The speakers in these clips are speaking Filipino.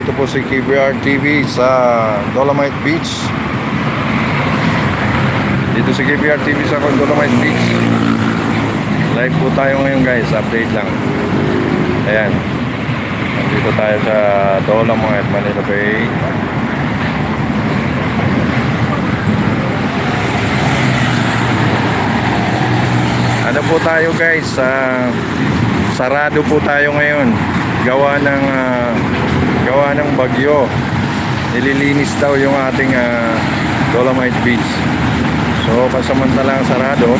Ito po si KBR TV sa Dolomite Beach. Dito si KBR TV sa Dolomite Beach. Live po tayo ngayon guys, update lang. Ayan. Dito tayo sa Dolomite, Manila Bay. Ano po tayo guys, sarado po tayo ngayon. Gawa ng bagyo. Nililinis daw yung ating Dolomite Beach. So pasamantalang sarado,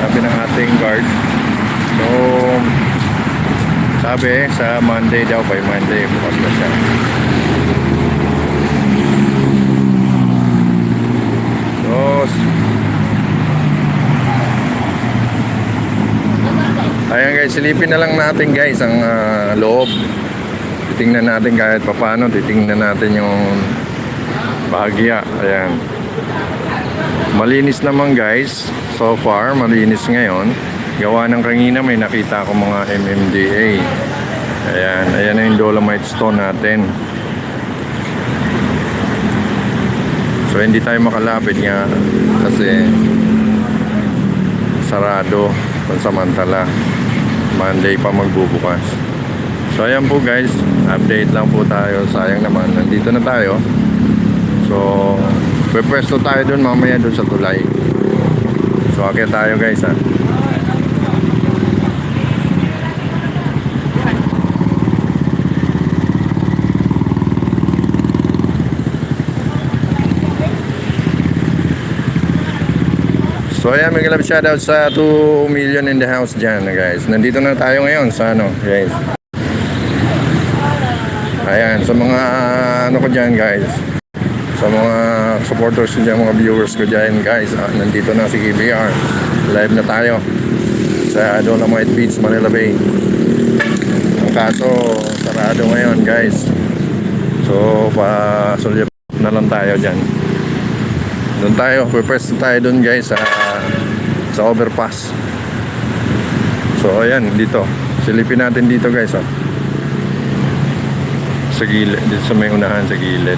sabi ng ating guard. So sabi sa Monday daw, by Monday bukas na siya. So ayan guys, silipin na lang natin guys ang loob. Titingnan natin kahit papaano, titingnan natin yung bahagya. Ayan. Malinis naman guys. So far, malinis ngayon. Gawa ng kanina may nakita ko mga MMDA. Ayan, ayan na yung Dolomite Stone natin. So hindi tayo makalapit nga kasi sarado pansamantala. Monday pa magbubukas. So ayan po guys, update lang po tayo. Sayang naman, nandito na tayo. So pwesto tayo dun mamaya dun sa tulay. So akyat tayo guys ha. So ayan, may galap shoutout sa 2 million in the house dyan guys. Nandito na tayo ngayon sa ano guys. Ayan, sa mga ano ko dyan guys, sa mga supporters ko dyan, mga viewers ko dyan guys, nandito na si KBR. Live na tayo sa Dolomite Beach, Manila Bay. Ang kaso sarado ngayon guys. So pa-sulyap na lang tayo dyan. Doon tayo, pwesto tayo doon guys sa overpass. So ayan, dito silipin natin dito guys sa gilid, dito sa may unahan sa gilid.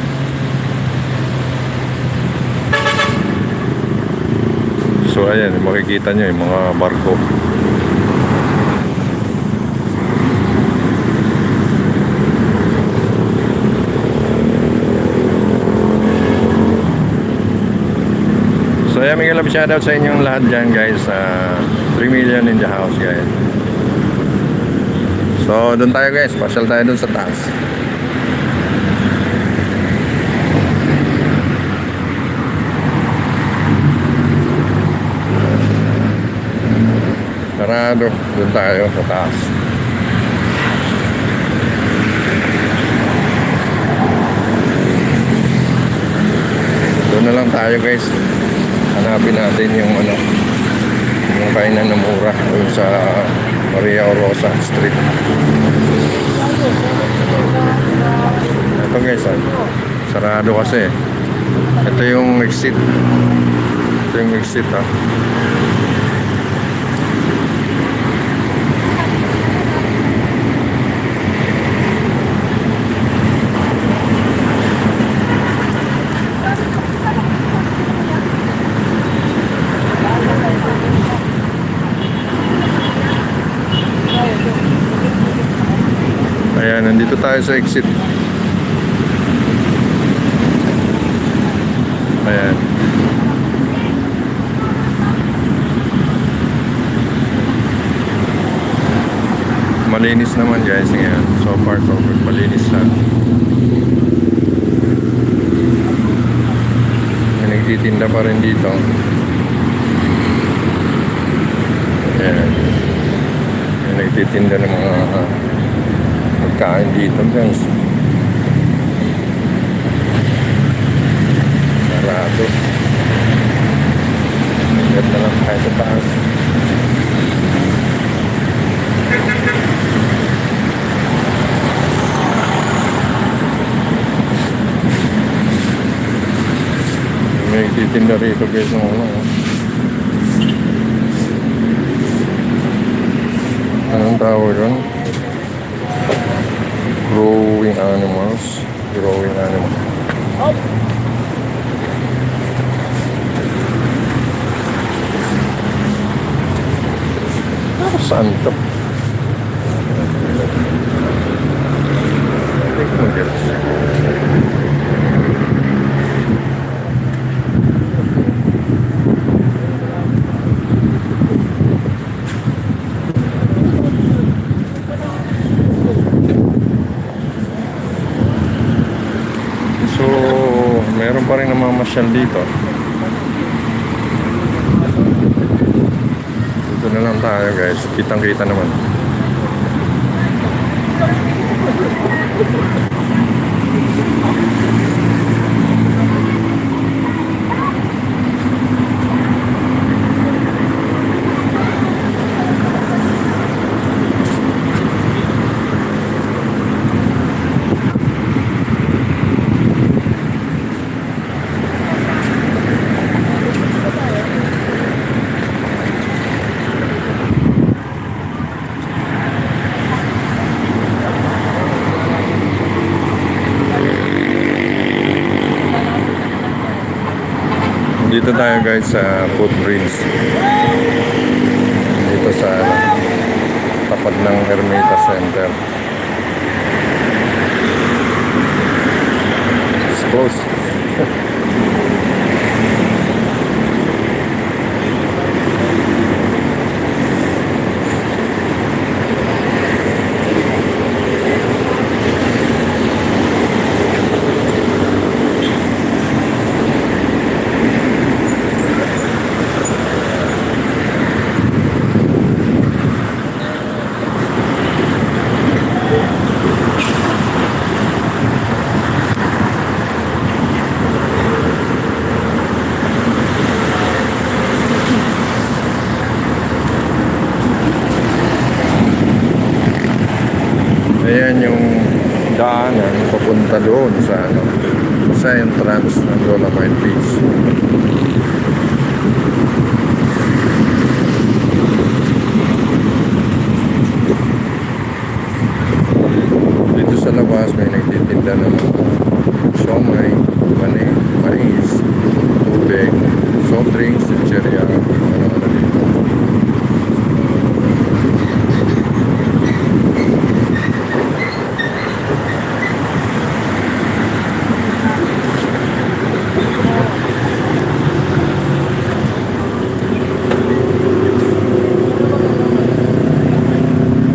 So ayan, makikita nyo yung mga barko. So ayan, may galap shoutout sa inyong lahat dyan guys. 3 million in the house guys. So doon tayo guys, pasyal tayo doon sa taas. Sarado, doon tayo sa taas. Doon na lang tayo guys. Hanapin natin yung yung kainan na mura doon sa Maria Rosa Street. Ito guys sarado kasi. Ito yung exit. Ito yung exit Ayan, nandito tayo sa exit. Ayan. Malinis naman guys ngayon. So far so good, malinis lang. May nagtitinda pa rin dito. Ayan. May nagtitinda ng mga kain dito guys. Sarado. Ingat na lang tayo sa taas. May titinda rito guys ng anong tawag doon? Growing animals. Growing animal. Saan to? Hindi ko mag-gets. So, meron pa rin namamasyal dito. Dito na lang tayo guys. Kitang-kita naman. Dito tayo guys sa footbridge. Dito sa tapat ng Ermita Center. It's close. Ayan yung daanan papunta doon sa entrance ng Dolomite Beach. Dito sa labas may nagtitinda ng siomai, mani, mais, tubig, soft drinks, chicheria, ano-ano dito.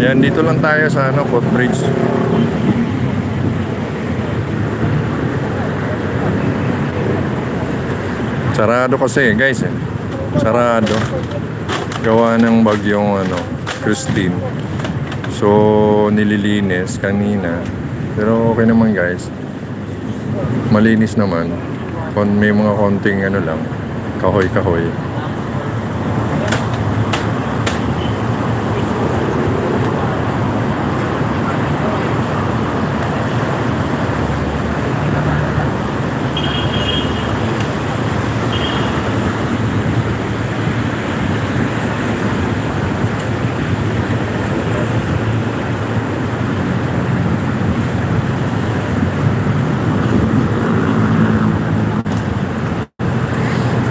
Yan, dito lang tayo sa footbridge. Sarado kasi guys Sarado. Gawa ng bagyong Christine. So nililinis kanina. Pero okay naman guys. Malinis naman. May mga konting lang, kahoy-kahoy.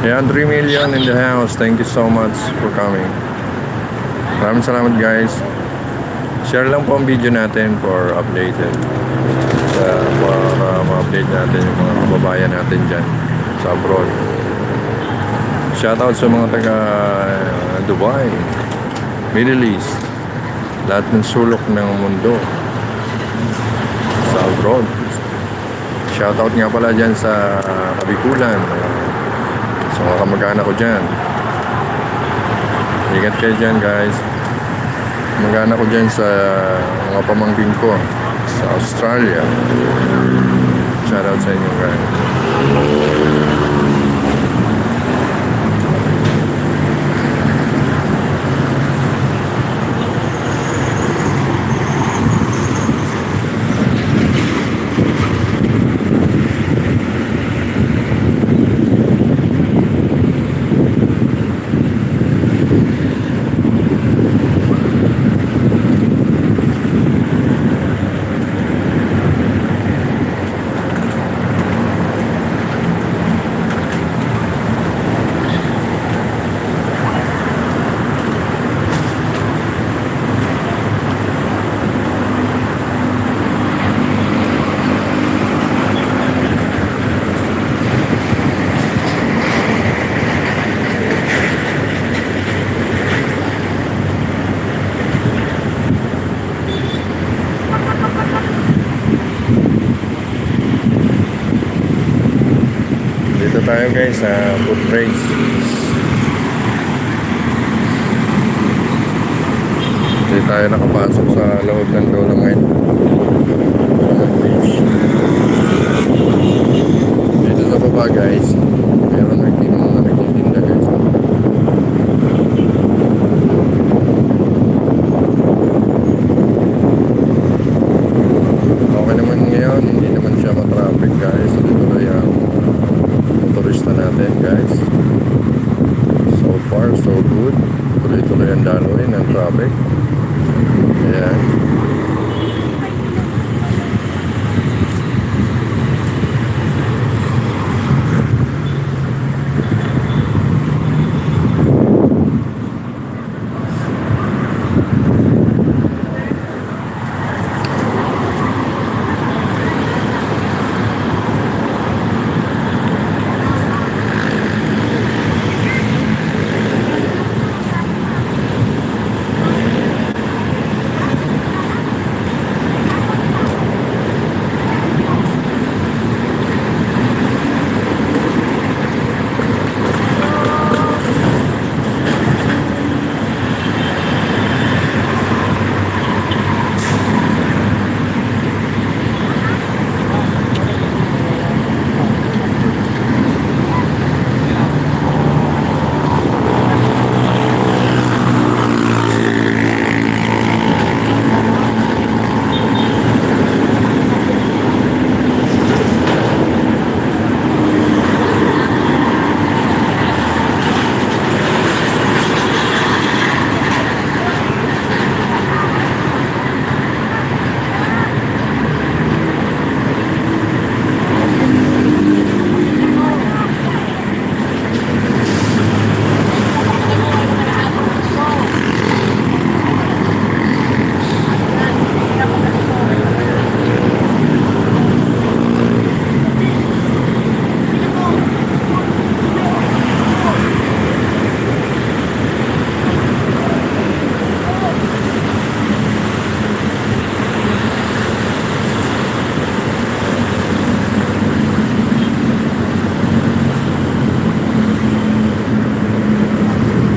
Ayan, 3 million in the house. Thank you so much for coming. Maraming salamat guys. Share lang po ang video natin for updated. Para ma-update natin yung mga kababayan natin dyan sa abroad. Shoutout sa mga taga Dubai, Middle East, lahat ng sulok ng mundo sa abroad. Shoutout nga pala dyan sa Kabikulan, sa mga kamag-anak ko dyan. Ingat kayo dyan guys. Kamag-anak ko dyan sa mga pamangkin ko sa Australia. Shoutout sa inyo guys. Dito tayo guys sa footbridge. Dito tayo nakapasok sa loob ng Dolomite Bridge. Dito sa baba guys, meron nagtitinda guys. Okay naman ngayon, hindi naman siya matraffic guys. Tuloy ang motorista natin guys. So far so good. Tuloy-tuloy ang daloy ng traffic. Ayan.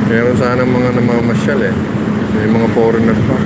Meron sana mga namamasyal eh. May mga foreigner pa.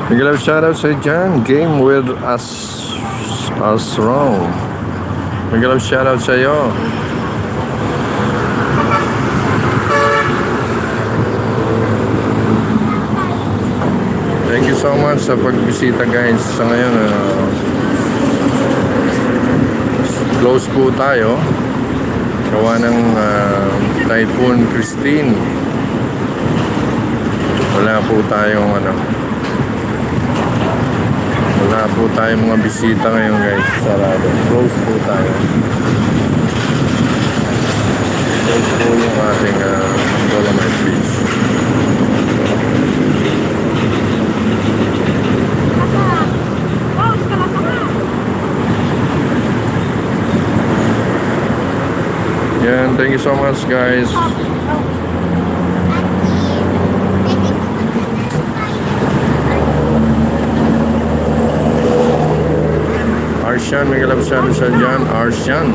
Big love shoutout sa dyan. Game with us wrong. Big love shoutout sa iyo. Thank you so much sa pagbisita guys. Sa ngayon close po tayo. Gawa ng Typhoon Christine. Wala po tayong Wala po tayong mga bisita ngayon guys. Sarado. Close po tayo. Close po yung ating Dolomite Beach. Yan, thank you so much guys. Arsyan, may kalabsyan siya dyan. Arsyan.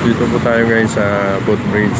Dito po tayo guys sa boat bridge.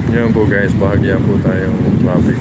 Yan po guys, bahagya po tayong traffic.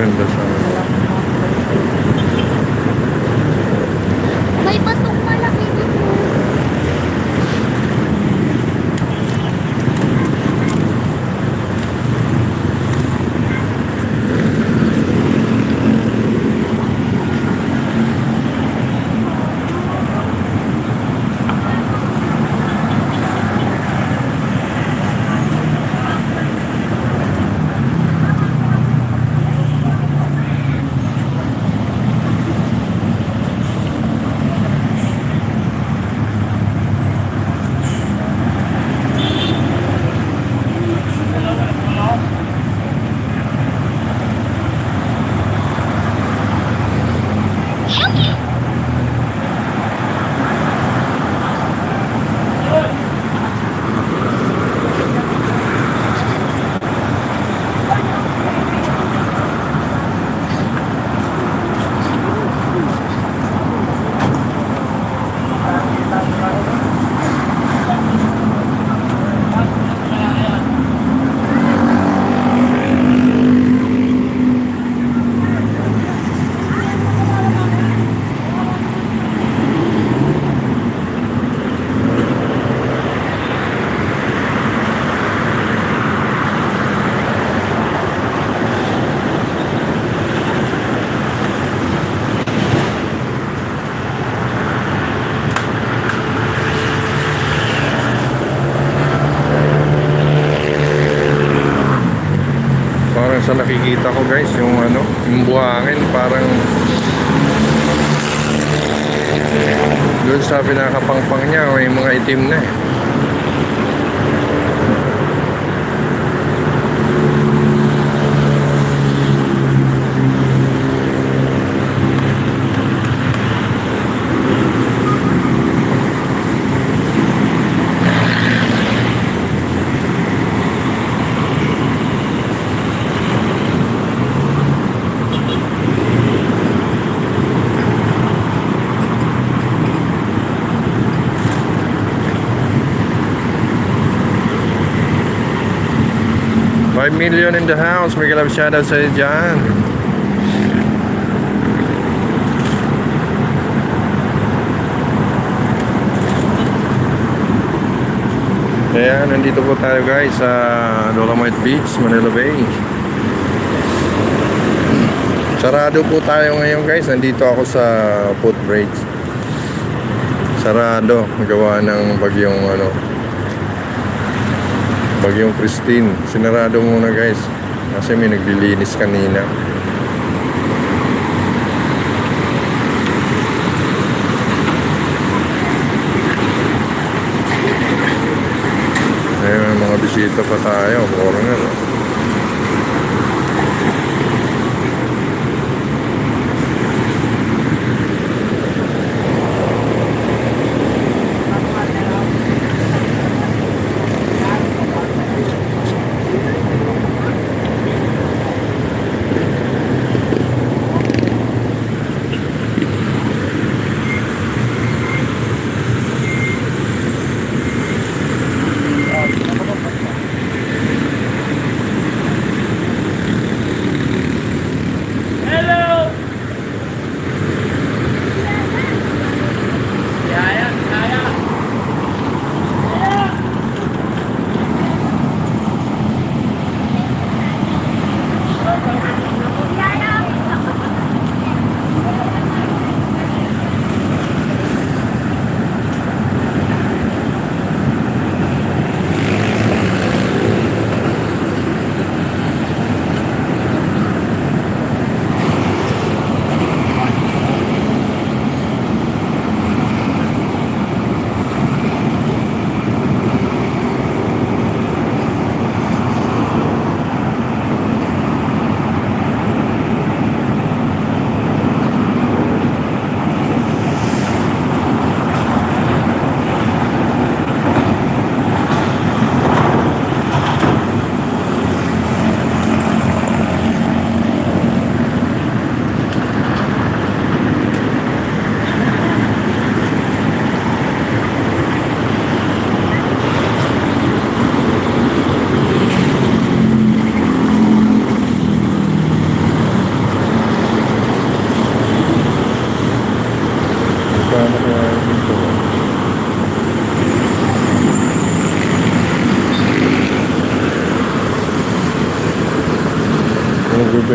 ganda sa... May batong malaki dito. Parang sa nakikita ko guys, yung ano, yung buhangin parang doon sa pinakapangpang niya may mga itim na eh. $5 million in the house. May kalab shoutout sa'yo dyan. Kaya nandito po tayo guys sa Dolomite Beach, Manila Bay. Sarado po tayo ngayon guys. Nandito ako sa footbridge. Sarado. Gawa ng bagyong ano, Bagyong Christine. Sinarado muna guys kasi may naglilinis kanina. May mga bisita pa tayo, foreigner.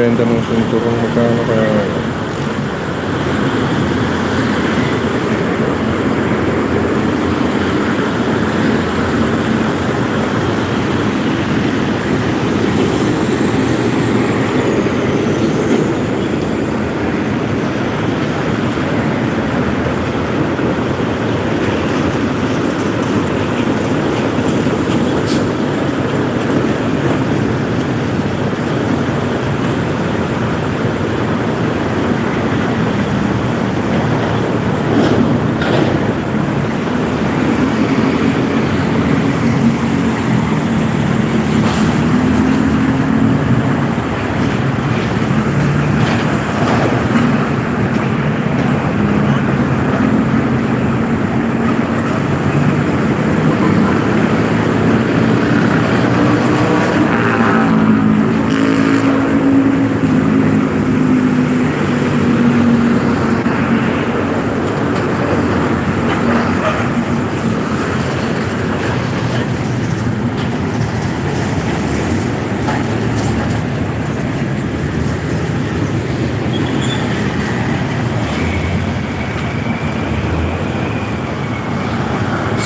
nagbebenta ng sinturong magkano kaya ngayon?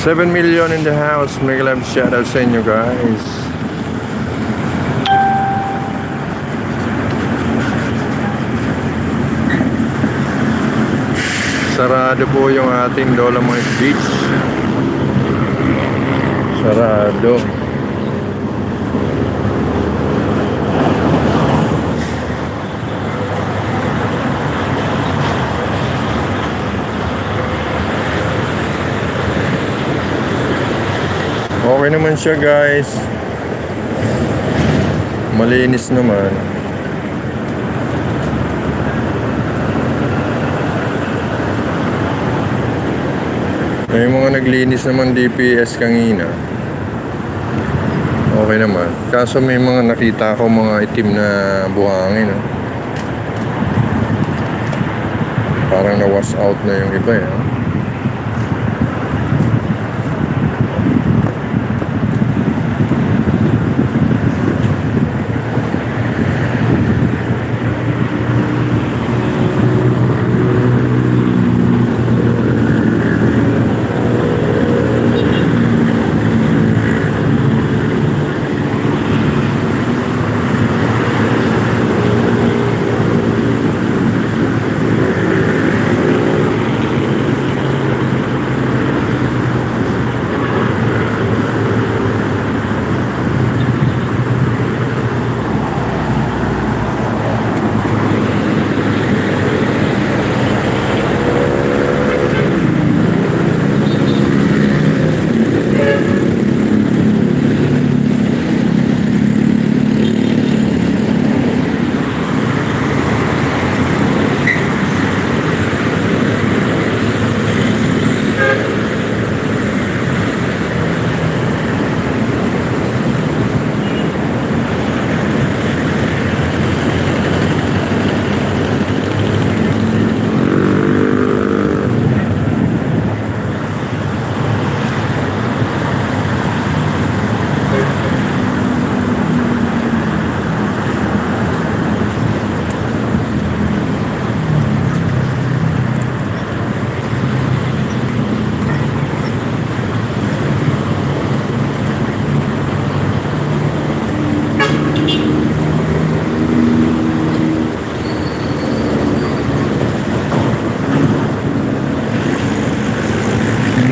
$7 million in the house. Make love shout out sa inyo guys. Sarado po yung ating Dolomite Beach. Sarado. Okay naman siya guys. Malinis naman. May mga naglinis naman DPS kanina. Okay naman. Kaso may mga nakita ko mga itim na buhangin. Parang na-wash out na yung iba eh.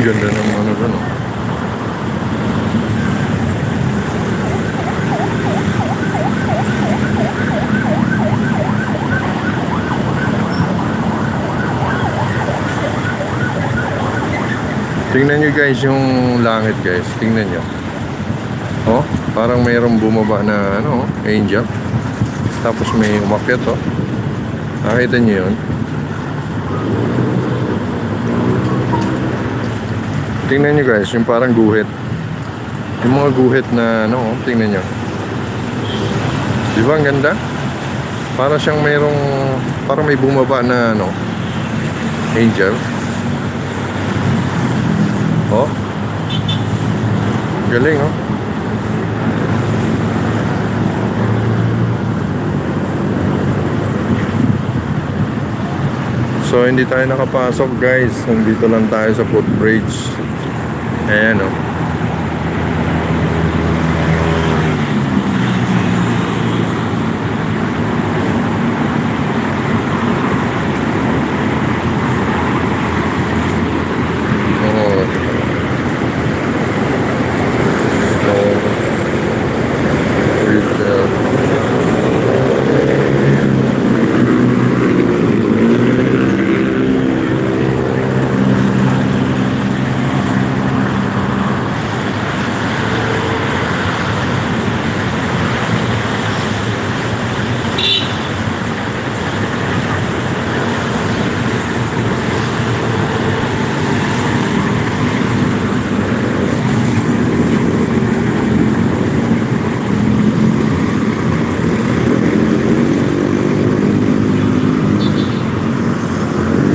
Ganda ng ano doon. Tingnan nyo guys yung langit guys. Tingnan nyo. Oh, parang mayroong bumaba na ano, angel. Tapos may umakyat oh. Nakita nyo yun? Tingnan nyo guys, yung parang guhit. Yung mga guhit na ano, tingnan nyo. Di ba ang ganda? Para siyang mayroong, parang may bumaba na ano, angel. Oh. Galing oh. So hindi tayo nakapasok guys. Nandito lang tayo sa footbridge. Ayan o.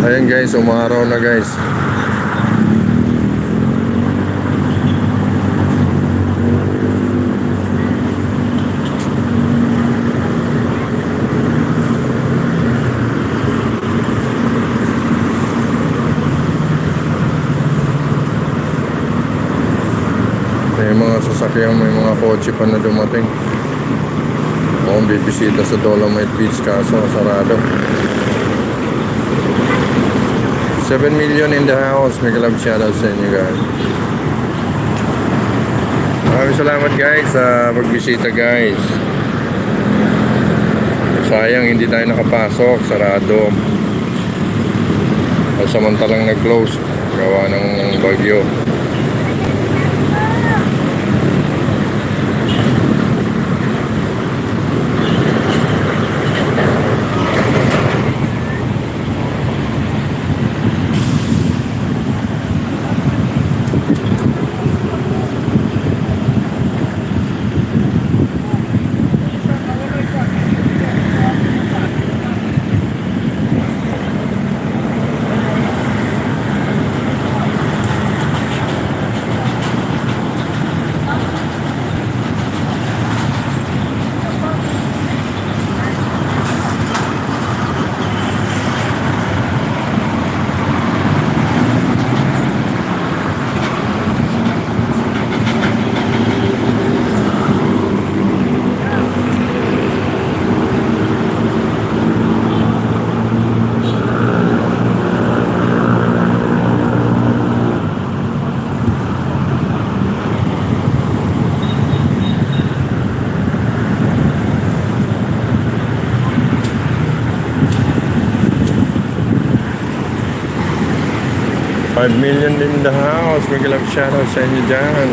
Ayan guys, umaraw na guys. May mga sasakyan, may mga kotse pa na dumating. Bibisita sa Dolomite Beach kaso sarado. 7 million in the house. May club shoutout sa inyo guys. Maraming salamat guys sa pagbisita guys. Sayang hindi tayo nakapasok. Sarado. At samantalang nag-close. Gawa ng bagyo. $5 million in the house. May love shoutout sa inyo dyan.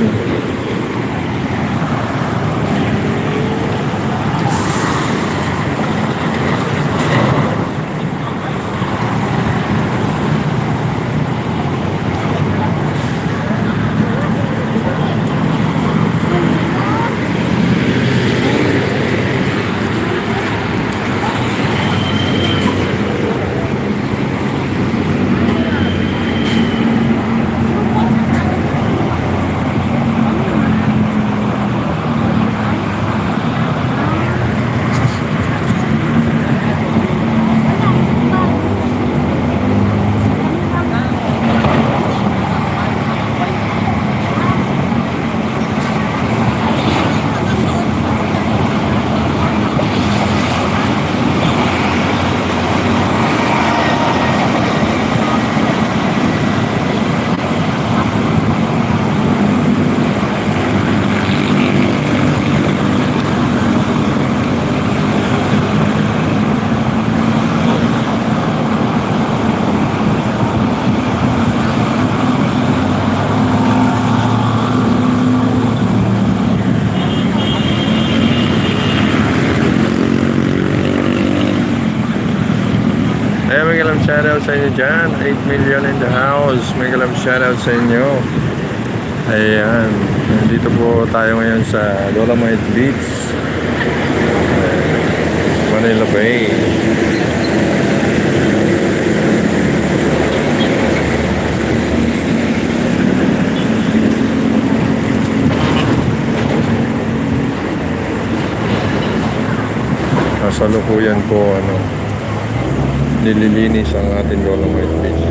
Ayan, may galang shoutout sa inyo dyan. 8 million in the house. May galang shoutout sa inyo. Ayan. Nandito po tayo ngayon sa Dolomite Beach, Manila Bay. Kasalukuyan po nililinis ang ating Dolomite Beach.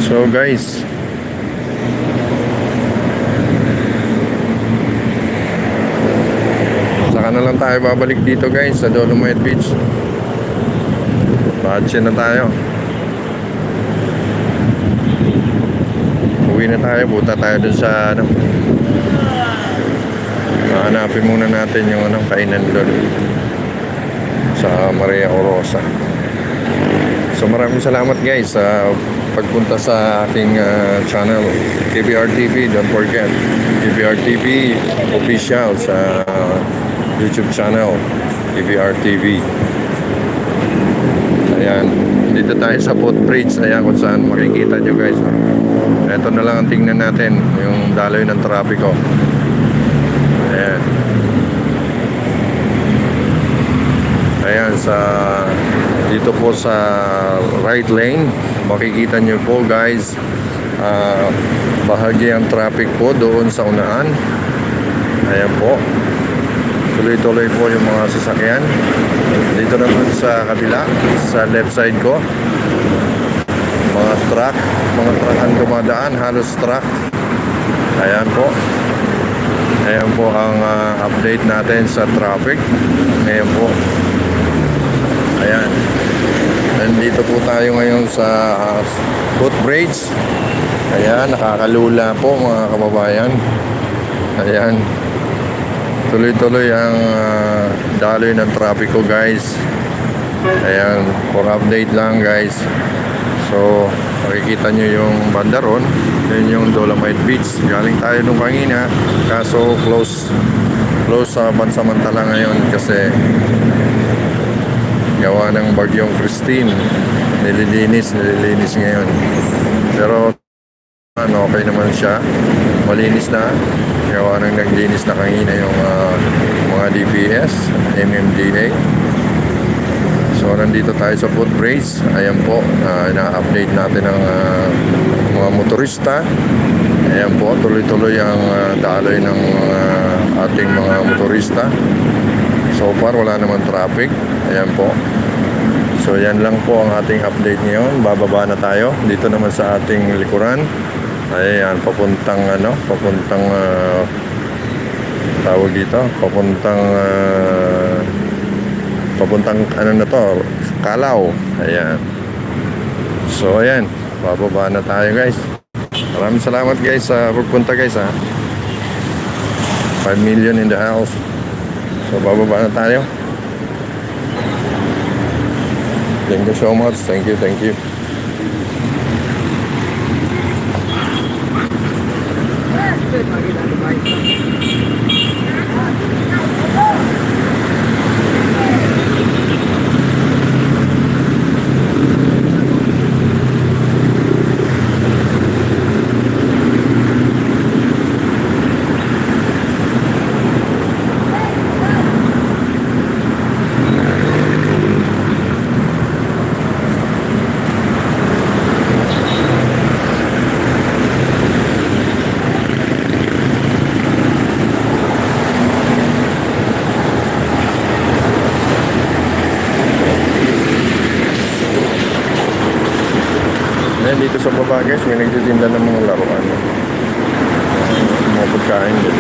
So guys, saka na lang tayo babalik dito guys sa Dolomite Beach. Batche na tayo. Uwi na tayo, punta tayo dun sa ano. Hanapin muna natin yung ano, kainan doon sa Maria Orosa. So maraming salamat guys sa pagpunta sa aking channel KBR TV. Don't forget KBR TV official sa YouTube channel KBR TV. Ayan, dito tayo sa footbridge. Ayan kung saan makikita nyo guys. Ito na lang ang tingnan natin, yung daloy ng trapiko. Ayan. Ayan, dito po sa right lane, makikita nyo po guys, bahagi ang traffic po doon sa unahan. Ayan po, tuloy-tuloy po yung mga sasakyan. Dito naman sa kabila, sa left side ko, mga truck ang dumadaan, halos truck. Ayan po. Ayan po ang update natin sa traffic. Ayan po. Ayan. Nandito po tayo ngayon sa footbridge. Ayan, nakakalula po mga kababayan. Ayan. Tuloy-tuloy ang daloy ng trapiko guys. Ayan, for update lang guys. So, makikita nyo yung bandaron. Yun yung Dolomite Beach. Galing tayo nung kanina. Kaso close sa pansamantala ngayon kasi gawa ng bagyong Christine. Nililinis ngayon. Pero okay naman siya. Malinis na. Gawa ng naglinis na kanina yung mga DPS, MMDA. So nandito tayo sa footbridge. Ayan po, na-update natin ang mga motorista. Ayan po, tuloy-tuloy ang daloy ng ating mga motorista. So far wala naman traffic. Ayan po. So yan lang po ang ating update ngayon. Bababa na tayo dito naman sa ating likuran. Ayan, papuntang tawag dito, papuntang ano na to, Calao. Ayan. So ayan, bababa na tayo guys. Maraming salamat guys sa pagpunta guys ha. 5 million in the house. So bababa na tayo. Thank you so much. Thank you. Ayan, dito sa baba guys, may nagtitinda ng mga laruan. Mga pagkain din.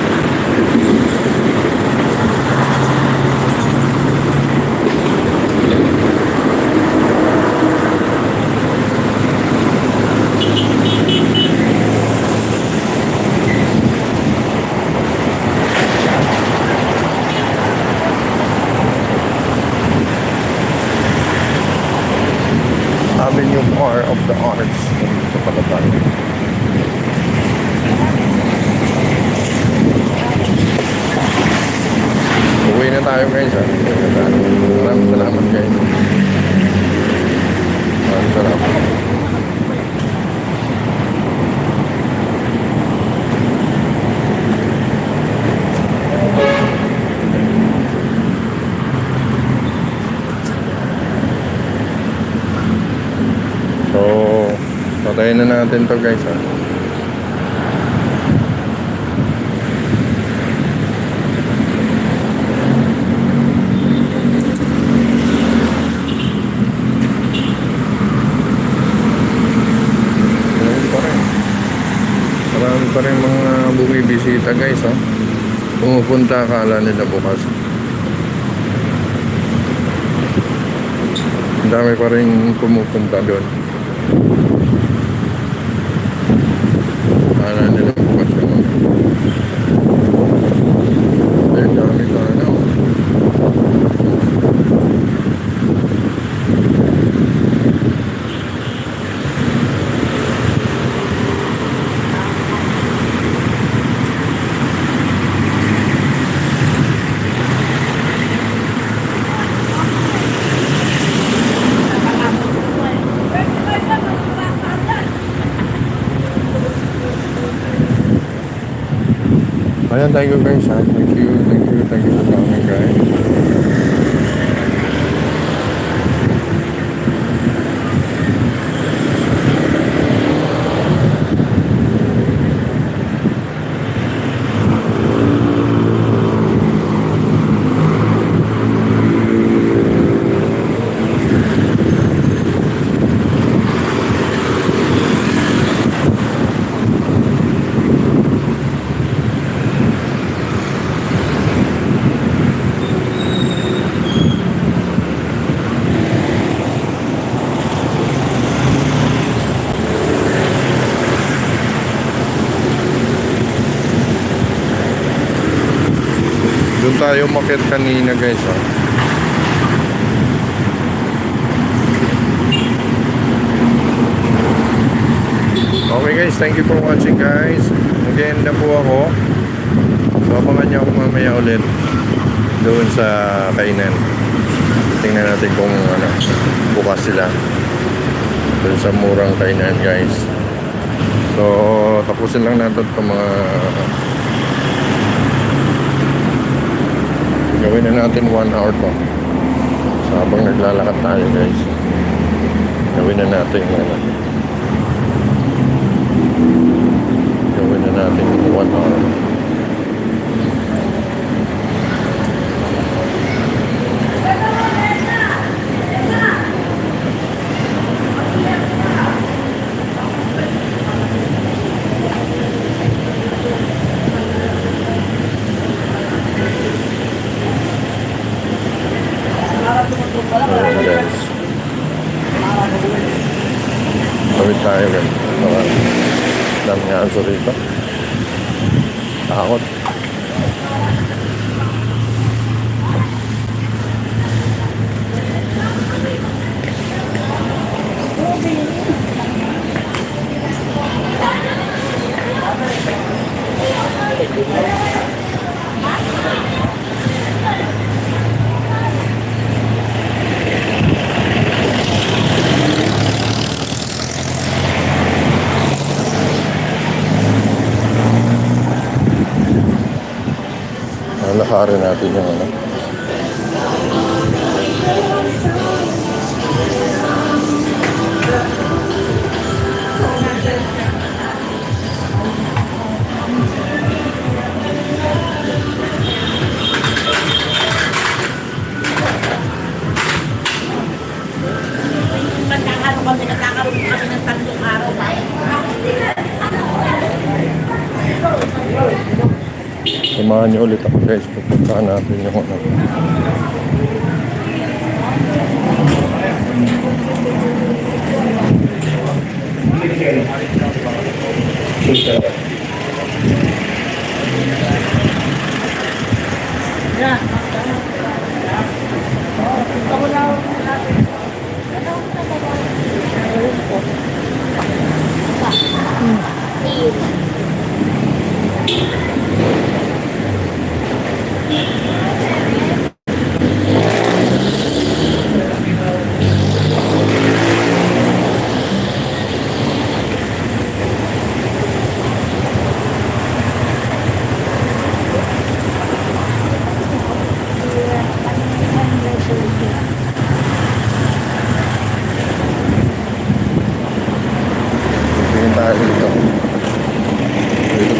Avenue Bar of the Arts. Ito pala tayo. Uwi na tayo guys ha. Maraming salamat guys. Maraming salamat. Antayin na natin to guys, ha. Marami pa rin. Marami pa rin mga bumibisita guys, ha. Pumupunta, akala nila bukas. Ang dami pa rin pumupunta doon. Akala nila bukas yung ano. Ang dami pa ano. Ayan, thank you guys, ha. Thank you for coming guys. Doon tayo umakyat kanina guys, ha. Okay guys, thank you for watching guys. Again na po ako. So abangan niyo ako mamaya ulit doon sa kainan. Tingnan natin kung ano, bukas sila doon sa murang kainan guys. So tapusin lang natin itong mga gawin na natin 1 hour to. So habang naglalakad tayo guys, gawin na natin ano, gawin na natin 1 hour. Ayan guys, tawid tayo guys. Dami nga aso rito. Takot. Lakarin natin yung ano. Nagkakaroon kami ng 3 araw. Samahan niyo ulit ako guys, pupuntaan natin yung ano.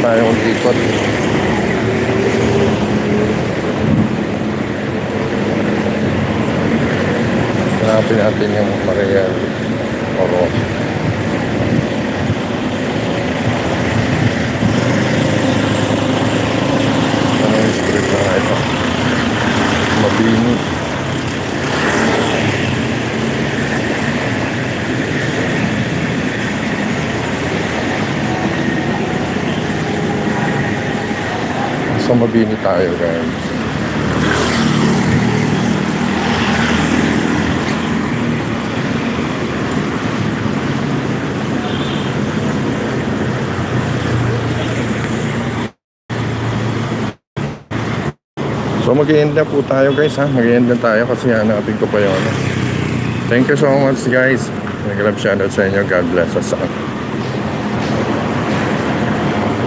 tayo mag-ikot. Hanapin natin yung Maria Oro. Ano yung street na nga ito? Mabini. Sa Mabini tayo, guys. So mag-i-end na po tayo, guys, ha. Mag-i-end na tayo kasi hanapin ko pa yun. Thank you so much, guys. Nag-love shoutout sa inyo. God bless us all.